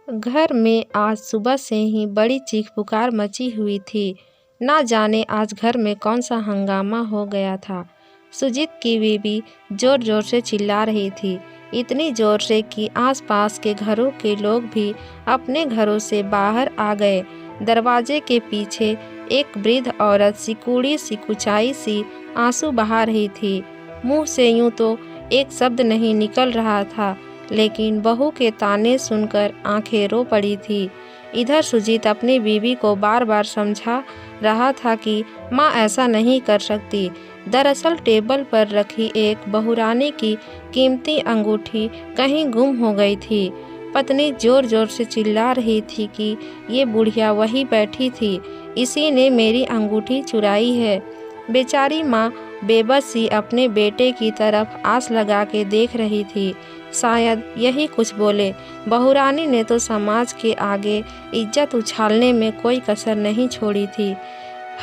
घर में आज सुबह से ही बड़ी चीख पुकार मची हुई थी। ना जाने आज घर में कौन सा हंगामा हो गया था। सुजीत की बीवी जोर जोर से चिल्ला रही थी, इतनी जोर से कि आसपास के घरों के लोग भी अपने घरों से बाहर आ गए। दरवाजे के पीछे एक वृद्ध औरत सिकुड़ी सिकुचाई सी आंसू बहा रही थी। मुंह से यूं तो एक शब्द नहीं निकल रहा था, लेकिन बहू के ताने सुनकर आंखें रो पड़ी थी। इधर सुजीत अपनी बीवी को बार बार समझा रहा था कि माँ ऐसा नहीं कर सकती। दरअसल टेबल पर रखी एक बहुरानी की कीमती अंगूठी कहीं गुम हो गई थी। पत्नी जोर जोर से चिल्ला रही थी कि ये बुढ़िया वही बैठी थी, इसी ने मेरी अंगूठी चुराई है। बेचारी माँ बेबस सी अपने बेटे की तरफ आस लगा के देख रही थी, शायद यही कुछ बोले। बहुरानी ने तो समाज के आगे इज्जत उछालने में कोई कसर नहीं छोड़ी थी।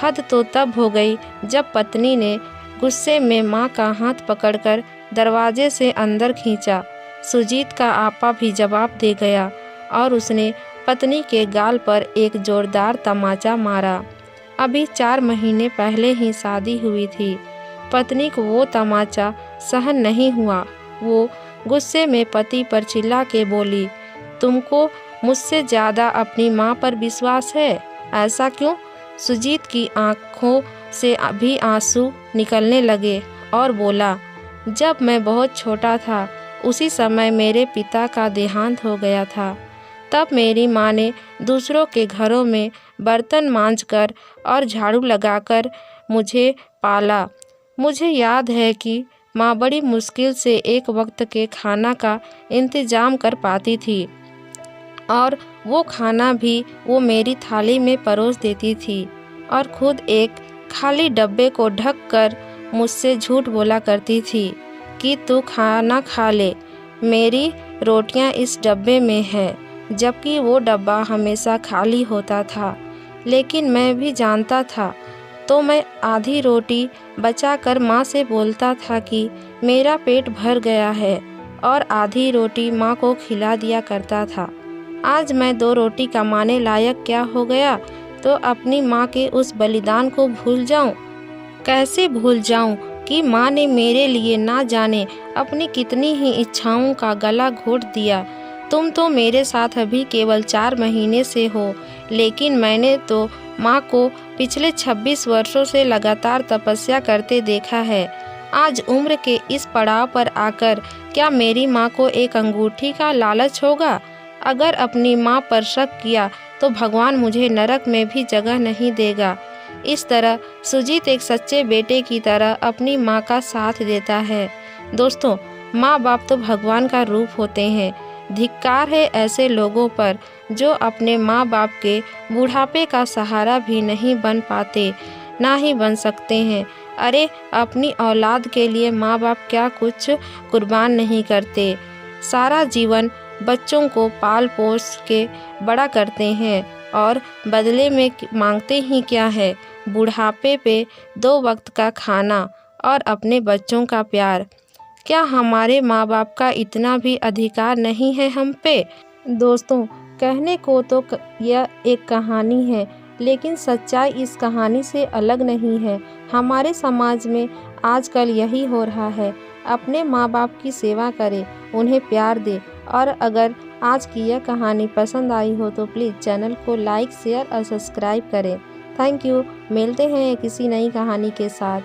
हद तो तब हो गई जब पत्नी ने गुस्से में माँ का हाथ पकड़कर दरवाजे से अंदर खींचा। सुजीत का आपा भी जवाब दे गया और उसने पत्नी के गाल पर एक जोरदार तमाचा मारा। अभी 4 महीने पहले ही शादी हुई थी। पत्नी को वो तमाचा सहन नहीं हुआ। वो गुस्से में पति पर चिल्ला के बोली, तुमको मुझसे ज़्यादा अपनी माँ पर विश्वास है, ऐसा क्यों? सुजीत की आंखों से भी आंसू निकलने लगे और बोला, जब मैं बहुत छोटा था उसी समय मेरे पिता का देहांत हो गया था। तब मेरी माँ ने दूसरों के घरों में बर्तन मांजकर और झाड़ू लगाकर मुझे पाला। मुझे याद है कि माँ बड़ी मुश्किल से एक वक्त के खाना का इंतज़ाम कर पाती थी और वो खाना भी वो मेरी थाली में परोस देती थी और खुद एक खाली डब्बे को ढक कर मुझसे झूठ बोला करती थी कि तू खाना खा ले, मेरी रोटियां इस डब्बे में है, जबकि वो डब्बा हमेशा खाली होता था। लेकिन मैं भी जानता था, तो मैं आधी रोटी बचाकर माँ से बोलता था कि मेरा पेट भर गया है और आधी रोटी माँ को खिला दिया करता था। आज मैं 2 रोटी कमाने लायक क्या हो गया तो अपनी माँ के उस बलिदान को भूल जाऊं? कैसे भूल जाऊं कि माँ ने मेरे लिए ना जाने अपनी कितनी ही इच्छाओं का गला घोट दिया। तुम तो मेरे साथ अभी केवल 4 महीने से हो, लेकिन मैंने तो माँ को पिछले 26 वर्षों से लगातार तपस्या करते देखा है। आज उम्र के इस पड़ाव पर आकर क्या मेरी माँ को एक अंगूठी का लालच होगा? अगर अपनी माँ पर शक किया तो भगवान मुझे नरक में भी जगह नहीं देगा। इस तरह सुजीत एक सच्चे बेटे की तरह अपनी माँ का साथ देता है। दोस्तों, माँ बाप तो भगवान का रूप होते हैं। धिक्कार है ऐसे लोगों पर जो अपने माँ बाप के बुढ़ापे का सहारा भी नहीं बन पाते, ना ही बन सकते हैं। अरे, अपनी औलाद के लिए माँ बाप क्या कुछ कुर्बान नहीं करते। सारा जीवन बच्चों को पाल पोस के बड़ा करते हैं और बदले में मांगते ही क्या है? बुढ़ापे पे 2 वक्त का खाना और अपने बच्चों का प्यार। क्या हमारे माँ बाप का इतना भी अधिकार नहीं है हम पे? दोस्तों, कहने को तो यह एक कहानी है, लेकिन सच्चाई इस कहानी से अलग नहीं है। हमारे समाज में आजकल यही हो रहा है। अपने माँ बाप की सेवा करें, उन्हें प्यार दें। और अगर आज की यह कहानी पसंद आई हो तो प्लीज़ चैनल को लाइक, शेयर और सब्सक्राइब करें। Thank you. मिलते हैं किसी नई कहानी के साथ।